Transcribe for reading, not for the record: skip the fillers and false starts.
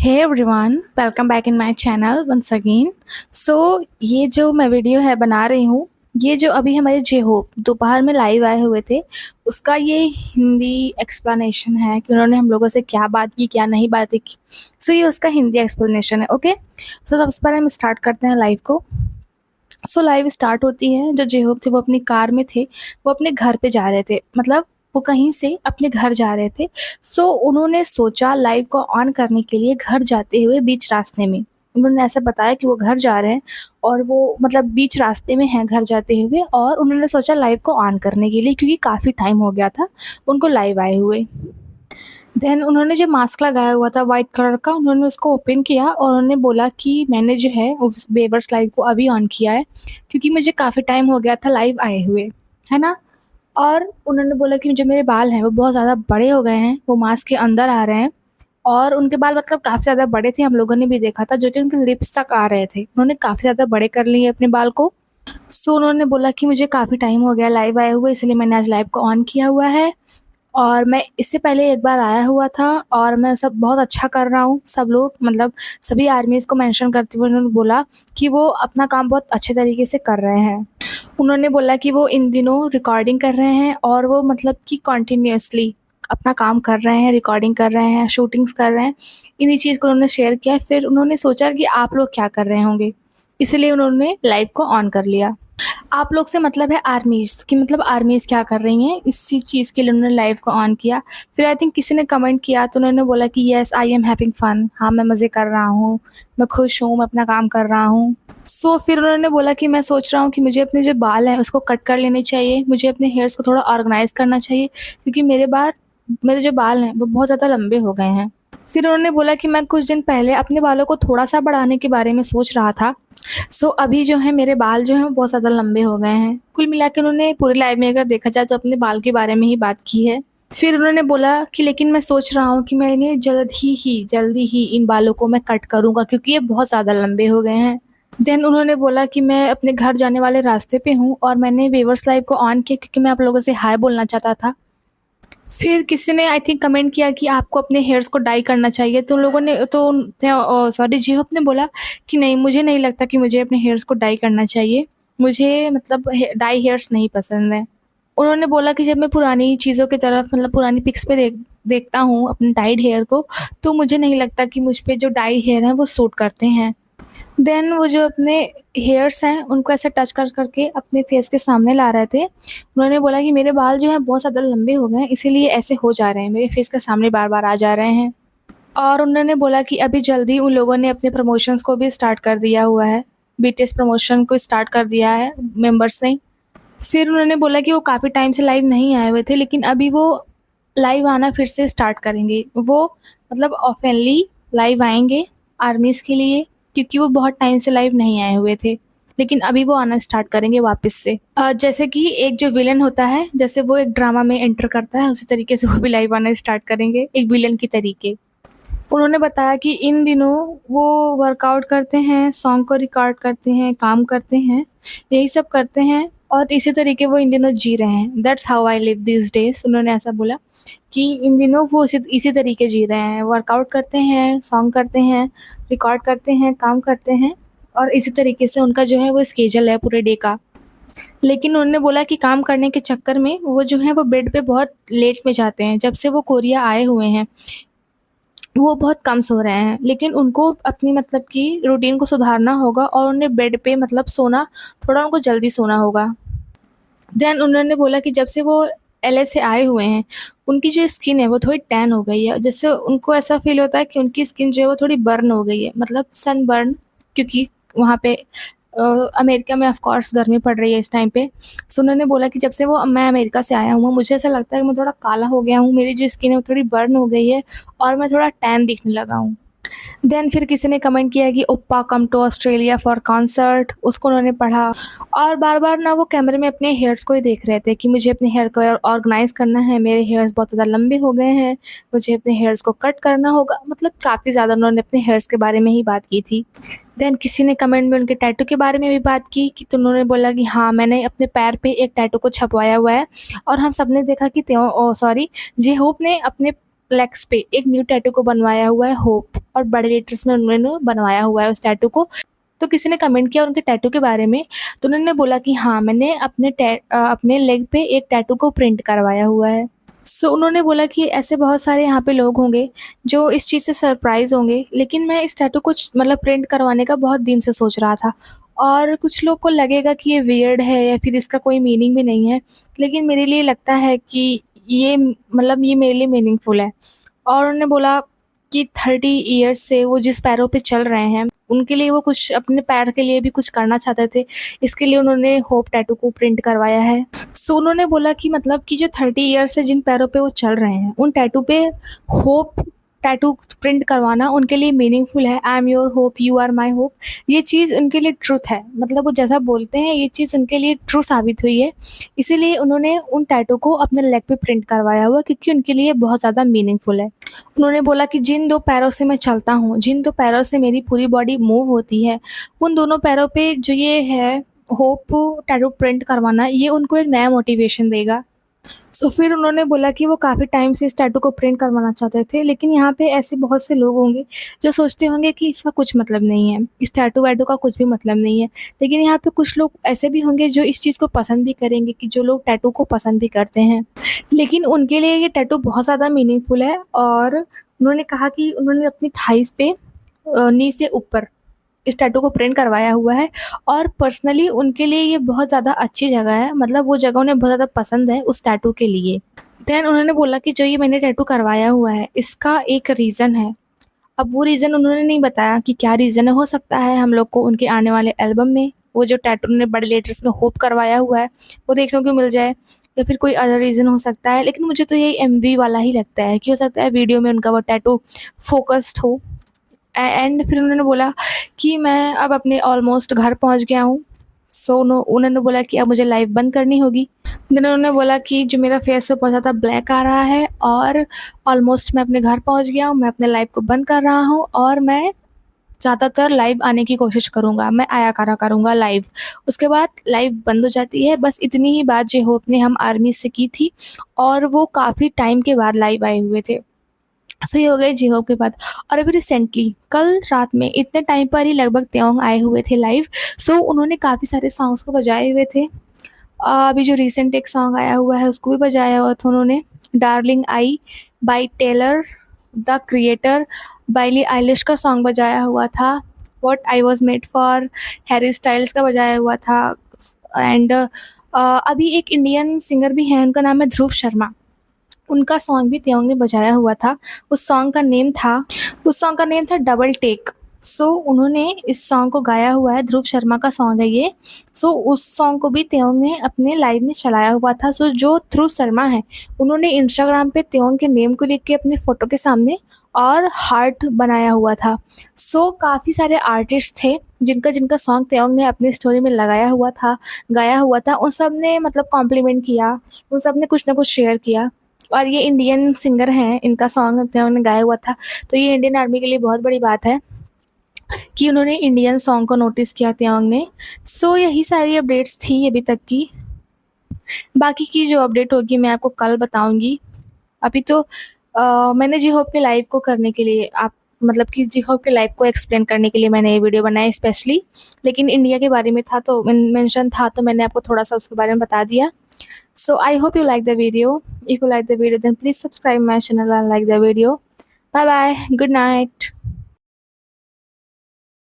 Hey everyone, welcome back in my channel once again. So ये जो मैं video है बना रही हूँ, ये जो अभी हमारे जे होप दोपहर में लाइव आए हुए थे, उसका ये हिंदी एक्सप्लेनेशन है कि उन्होंने हम लोगों से क्या बात की, क्या नहीं बातें की। सो ये उसका हिंदी एक्सप्लेनेशन है। ओके, सो सबसे पहले हम स्टार्ट करते हैं लाइव को। सो लाइव स्टार्ट होती है। जो जे होप थे वो अपनी कार में थे, वो अपने घर पे जा रहे थे, मतलब वो कहीं से अपने घर जा रहे थे। सो उन्होंने सोचा लाइव को ऑन करने के लिए घर जाते हुए बीच रास्ते में उन्होंने ऐसा बताया कि वो घर जा रहे हैं और वो मतलब बीच रास्ते में हैं घर जाते हुए, और उन्होंने सोचा लाइव को ऑन करने के लिए क्योंकि काफ़ी टाइम हो गया था उनको लाइव आए हुए। देन उन्होंने जो मास्क लगाया हुआ था व्हाइट कलर का, उन्होंने उसको ओपन किया और उन्होंने बोला कि मैंने जो है उस बेवर्स लाइव को अभी ऑन किया है क्योंकि मुझे काफ़ी टाइम हो गया था लाइव आए हुए, है ना? और उन्होंने बोला कि जो मेरे बाल हैं वो बहुत ज़्यादा बड़े हो गए हैं, वो मास्क के अंदर आ रहे हैं और उनके बाल मतलब काफ़ी ज़्यादा बड़े थे, हम लोगों ने भी देखा था, जो कि उनके लिप्स तक आ रहे थे। उन्होंने काफ़ी ज़्यादा बड़े कर लिए अपने बाल को। सो उन्होंने बोला कि मुझे काफ़ी टाइम हो गया लाइव आए हुए, इसलिए मैंने आज लाइव को ऑन किया हुआ है और मैं इससे पहले एक बार आया हुआ था और मैं सब बहुत अच्छा कर रहा हूँ। सब लोग मतलब सभी आर्मीज़ को मेंशन करते हुए उन्होंने बोला कि वो अपना काम बहुत अच्छे तरीके से कर रहे हैं। उन्होंने बोला कि वो इन दिनों रिकॉर्डिंग कर रहे हैं और वो मतलब कि कंटिन्यूअसली अपना काम कर रहे हैं, रिकॉर्डिंग कर रहे हैं, शूटिंग्स कर रहे हैं। इन्हीं चीज़ को उन्होंने शेयर किया। फिर उन्होंने सोचा कि आप लोग क्या कर रहे होंगे, इसलिए उन्होंने लाइव को ऑन कर लिया। आप लोग से मतलब है आर्मीज़ कि मतलब आर्मीज़ क्या कर रही हैं, इसी चीज़ के लिए उन्होंने लाइव को ऑन किया। फिर आई थिंक किसी ने कमेंट किया तो उन्होंने बोला कि yes I am having fun, हाँ मैं मज़े कर रहा हूँ, मैं खुश हूँ, मैं अपना काम कर रहा हूँ। सो फिर उन्होंने बोला कि मैं सोच रहा हूँ कि मुझे अपने जो बाल हैं उसको कट कर लेने चाहिए, मुझे अपने हेयर्स को थोड़ा ऑर्गनाइज़ करना चाहिए क्योंकि मेरे जो बाल हैं वो बहुत ज़्यादा लंबे हो गए हैं। फिर उन्होंने बोला कि मैं कुछ दिन पहले अपने बालों को थोड़ा-सा बढ़ाने के बारे में सोच रहा था। सो अभी जो है मेरे बाल जो हैं वो बहुत ज़्यादा लंबे हो गए हैं। कुल मिला के उन्होंने पूरी लाइव में अगर देखा जाए तो अपने बाल के बारे में ही बात की है। फिर उन्होंने बोला कि लेकिन मैं सोच रहा हूँ कि मैं इन्हें जल्दी ही इन बालों को मैं कट करूँगा क्योंकि ये बहुत ज़्यादा लंबे हो गए हैं। देन उन्होंने बोला कि मैं अपने घर जाने वाले रास्ते पे हूँ और मैंने व्यूअर्स लाइव को ऑन किया क्योंकि मैं आप लोगों से हाय बोलना चाहता था। फिर किसी ने आई थिंक कमेंट किया कि आपको अपने हेयर्स को डाई करना चाहिए, तो लोगों ने तो सॉरी जी-होप ने बोला कि नहीं, मुझे नहीं लगता कि मुझे अपने हेयर्स को डाई करना चाहिए। मुझे मतलब डाई हेयर्स नहीं पसंद हैं। उन्होंने बोला कि जब मैं पुरानी चीज़ों की तरफ मतलब पुरानी पिक्स पे देखता हूँ अपने डाइड हेयर को, तो मुझे नहीं लगता कि मुझ पे जो डाई हेयर हैं वो सूट करते हैं। देन वो जो अपने हेयर्स हैं उनको ऐसे टच कर के अपने फेस के सामने ला रहे थे। उन्होंने बोला कि मेरे बाल जो हैं बहुत ज़्यादा लंबे हो गए हैं, इसीलिए ऐसे हो जा रहे हैं, मेरे फेस के सामने बार-बार आ जा रहे हैं। और उन्होंने बोला कि अभी जल्दी उन लोगों ने अपने प्रमोशंस को भी स्टार्ट कर दिया हुआ है। बीटीएस प्रमोशन को स्टार्ट कर दिया है मेंबर्स ने। फिर उन्होंने बोला कि वो काफ़ी टाइम से लाइव नहीं आए हुए थे, लेकिन अभी वो लाइव आना फिर से स्टार्ट करेंगे। वो मतलब ओपनली लाइव आएँगे आर्मीज़ के लिए क्योंकि वो बहुत टाइम से लाइव नहीं आए हुए थे, लेकिन अभी वो आना स्टार्ट करेंगे वापस से। जैसे कि एक जो विलेन होता है, जैसे वो एक ड्रामा में एंटर करता है, उसी तरीके से वो भी लाइव आना स्टार्ट करेंगे, एक विलेन की तरीके। उन्होंने बताया कि इन दिनों वो वर्कआउट करते हैं, सॉन्ग को रिकॉर्ड करते हैं, काम करते हैं, यही सब करते हैं और इसी तरीके वो इन दिनों जी रहे हैं। That's how I live these days, उन्होंने ऐसा बोला कि इन दिनों वो इसी तरीके जी रहे हैं, वर्कआउट करते हैं, सॉन्ग करते हैं, रिकॉर्ड करते हैं, काम करते हैं और इसी तरीके से उनका जो है वो स्केड्यूल है पूरे डे का। लेकिन उन्होंने बोला कि काम करने के चक्कर में वो जो है वो बेड पे बहुत लेट में जाते हैं। जब से वो कोरिया आए हुए हैं, वो बहुत कम सो रहे हैं, लेकिन उनको अपनी मतलब कि रूटीन को सुधारना होगा और उन्हें बेड पे मतलब सोना थोड़ा उनको जल्दी सोना होगा। देन उन्होंने बोला कि जब से वो एलए से आए हुए हैं, उनकी जो स्किन है वो थोड़ी टैन हो गई है, जिससे उनको ऐसा फ़ील होता है कि उनकी स्किन जो है वो थोड़ी बर्न हो गई है, मतलब सनबर्न, क्योंकि वहाँ पे अ, अमेरिका में ऑफ़ कोर्स गर्मी पड़ रही है इस टाइम पे। सो उन्होंने बोला कि जब से वो मैं अमेरिका से आया हूँ, मुझे ऐसा लगता है कि मैं थोड़ा काला हो गया हूँ, मेरी जो स्किन है वो थोड़ी बर्न हो गई है और मैं थोड़ा टैन दिखने लगा हूँ। देन फिर किसी ने कमेंट किया कि ओप्पा come to Australia for concert, उसको उन्होंने पढ़ा और बार-बार ना वो कैमरे में अपने हेयर्स को ही देख रहे थे कि मुझे अपने हेयर को ऑर्गनाइज़ करना है, मेरे हेयर्स बहुत ज़्यादा लंबे हो गए हैं, मुझे अपने हेयर्स को कट करना होगा, मतलब काफ़ी ज़्यादा उन्होंने अपने हेयर्स के बारे में ही बात की थी। देन किसी ने कमेंट में उनके टैटू के बारे में भी बात की कि तो उन्होंने बोला कि हाँ, मैंने अपने पैर पे एक टैटू को छपवाया हुआ है और हम सबने देखा कि जे होप ने अपने लेग्स पे एक न्यू टैटू को बनवाया हुआ है होप, और बड़े लेटर्स में उन्होंने बनवाया हुआ है उस टैटू को। तो किसी ने कमेंट किया उनके टैटू के बारे में, तो उन्होंने बोला कि हाँ, मैंने अपने लेग पे एक टैटू को प्रिंट करवाया हुआ है। सो उन्होंने बोला कि ऐसे बहुत सारे यहाँ पे लोग होंगे जो इस चीज़ से सरप्राइज़ होंगे, लेकिन मैं इस टैटू को मतलब प्रिंट करवाने का बहुत दिन से सोच रहा था। और कुछ लोग को लगेगा कि ये वियर्ड है या फिर इसका कोई मीनिंग भी नहीं है, लेकिन मेरे लिए लगता है कि ये मतलब ये मेरे लिए मीनिंगफुल है। और उन्होंने बोला कि 30 ईयर्स से वो जिस पैरों पे चल रहे हैं, उनके लिए वो कुछ अपने पैर के लिए भी कुछ करना चाहते थे, इसके लिए उन्होंने होप टैटू को प्रिंट करवाया है। सो उन्होंने बोला कि मतलब कि जो 30 ईयर्स से जिन पैरों पे वो चल रहे हैं, उन टैटू पे होप टैटू प्रिंट करवाना उनके लिए मीनिंगफुल है। I am your hope, you are my hope, ये चीज़ उनके लिए ट्रुथ है, मतलब वो जैसा बोलते हैं ये चीज़ उनके लिए ट्रू साबित हुई है। इसीलिए उन्होंने उन टैटू को अपने लेग पे प्रिंट करवाया हुआ, क्योंकि उनके लिए बहुत ज़्यादा मीनिंगफुल है। उन्होंने बोला कि जिन 2 पैरों से मैं चलता हूँ, जिन 2 पैरों से मेरी पूरी बॉडी मूव होती है, उन दोनों पैरों पे जो ये है होप टैटू प्रिंट करवाना, ये उनको एक नया मोटिवेशन देगा। सो फिर उन्होंने बोला कि वो काफ़ी टाइम से इस टैटू को प्रिंट करवाना चाहते थे, लेकिन यहाँ पे ऐसे बहुत से लोग होंगे जो सोचते होंगे कि इसका कुछ मतलब नहीं है, इस टैटू-वैटू का कुछ भी मतलब नहीं है। लेकिन यहाँ पे कुछ लोग ऐसे भी होंगे जो इस चीज़ को पसंद भी करेंगे, कि जो लोग टैटू को पसंद भी करते हैं। लेकिन उनके लिए ये टैटू बहुत ज़्यादा मीनिंगफुल है, और उन्होंने कहा कि उन्होंने अपनी थाइज़ पे नी से ऊपर इस टैटू को प्रिंट करवाया हुआ है, और पर्सनली उनके लिए ये बहुत ज़्यादा अच्छी जगह है, मतलब वो जगह उन्हें बहुत ज़्यादा पसंद है उस टैटू के लिए। देन उन्होंने बोला कि जो ये मैंने टैटू करवाया हुआ है, इसका एक रीज़न है। अब वो रीज़न उन्होंने नहीं बताया कि क्या रीज़न है, हो सकता है हम लोग को उनके आने वाले एल्बम में वो जो टैटू उन्होंने बड़े लेटर्स में होप करवाया हुआ है, वो देखने को मिल जाए, या फिर कोई अदर रीज़न हो सकता है। लेकिन मुझे तो यही एमवी वाला ही लगता है कि हो सकता है वीडियो में उनका वो टैटू फ़ोकस्ड हो। एंड फिर उन्होंने बोला कि मैं अब अपने ऑलमोस्ट घर पहुंच गया हूँ। सो उन्होंने बोला कि अब मुझे लाइव बंद करनी होगी। देन उन्होंने बोला कि जो मेरा फेस है बहुत ज़्यादा ब्लैक आ रहा है, और ऑलमोस्ट मैं अपने घर पहुंच गया हूँ, मैं अपने लाइव को बंद कर रहा हूँ, और मैं ज़्यादातर लाइव आने की कोशिश करूँगा, मैं आया करा करूँगा लाइव। उसके बाद लाइव बंद हो जाती है। बस इतनी ही बात जे होप ने हम आर्मी से की थी, और वो काफ़ी टाइम के बाद लाइव आए हुए थे। सही हो गए जी-होप के बाद। और अभी रिसेंटली कल रात में इतने टाइम पर ही लगभग त्योंग आए हुए थे लाइव। सो उन्होंने काफ़ी सारे सॉन्ग्स को बजाए हुए थे। अभी जो रिसेंट एक सॉन्ग आया हुआ है उसको भी बजाया हुआ था उन्होंने, darling I by Tyler the Creator. Billie Eilish का सॉन्ग बजाया हुआ था, what I was made for Harry Styles का बजाया हुआ था। एंड अभी एक इंडियन सिंगर भी हैं, उनका नाम है ध्रुव शर्मा, उनका सॉन्ग भी त्योंग ने बजाया हुआ था। उस सॉन्ग का नेम था डबल टेक। सो उन्होंने इस सॉन्ग को गाया हुआ है, ध्रुव शर्मा का सॉन्ग है ये। सो उस सॉन्ग को भी त्योंग ने अपने लाइव में चलाया हुआ था। सो जो ध्रुव शर्मा है, उन्होंने इंस्टाग्राम पे त्योंग के नेम को लिख के अपने फ़ोटो के सामने और हार्ट बनाया हुआ था। सो काफ़ी सारे आर्टिस्ट थे जिनका जिनका सॉन्ग त्योंग ने अपनी स्टोरी में लगाया हुआ था, गाया हुआ था, उन सब ने मतलब कॉम्प्लीमेंट किया, उन सब ने कुछ ना कुछ शेयर किया। और ये इंडियन सिंगर हैं, इनका सॉन्ग त्योंग ने गाया हुआ था। तो ये इंडियन आर्मी के लिए बहुत बड़ी बात है कि उन्होंने इंडियन सॉन्ग को नोटिस किया त्योंग ने। सो यही सारी अपडेट्स थी अभी तक की। बाकी की जो अपडेट होगी मैं आपको कल बताऊँगी। अभी तो मैंने जी होप के लाइव को करने के लिए आप मतलब कि जी होप के लाइव को एक्सप्लेन करने के लिए मैंने ये वीडियो बनाया स्पेशली। लेकिन इंडिया के बारे में था तो मेंशन था, तो मैंने आपको थोड़ा-सा उसके बारे में बता दिया। So I hope you like the video. If you like the video, then please subscribe my channel and like the video. Bye bye. Good night.